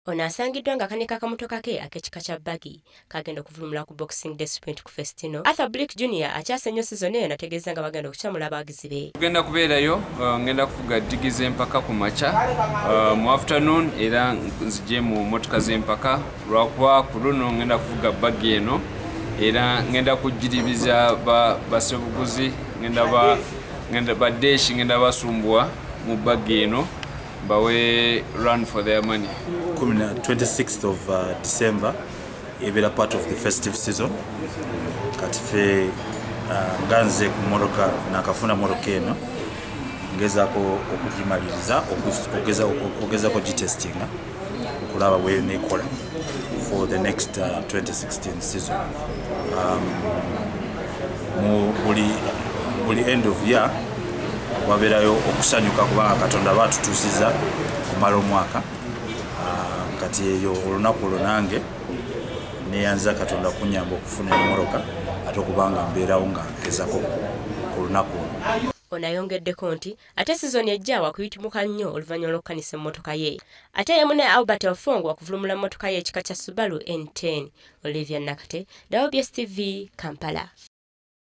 Ono asangiddwa ng'akanika akamotoka ke ak'ekika kya buggy kagenda okuvulumula ku Boxing Day Sprint ku Festino. Arthur Blick Jr. akyase nnyo sizoni eno ategeeza nga bagenda okukyamula abawagizi be. Tugenda kubeerayo ngenda kuvuga digi z'empaka ku makya mu afternoon era nzije mu motoka z'empaka lwakuba ku luno ngenda kuvuga buggy eno era ngenda kujjiribiza basebuguzi ngenda badeeshi ngenda basumbuwa mu buggy eno bawe run for their money. 26th of December ebera part of the festive season kati fe nganze ku moroka nakafuna moroka eno ngezaako okugimaliriza ogezako gitestinga okulaba bwe nekola for the next 2016 season. Mu buli end of year wabeerayo okusanyuka kubanga Katonda baatutuusiza kumala omwaka kati eyo olunaku olwo nange neyanza Katonda kunyamba okufuna emoroka ate okubanga mbeerawo nga nkezako ku lunaku olwo. Ono ayongeddeko nti ate sizoni ejja wakuyitimuka nnyo oluvannyuma lw'okukanisa emmotoka ye. Ate ye munne Albert Ofongo wakuvulumula emmotoka ye ekika kya Subaru N10. Olivia Nakate, WBS TV, Kampala.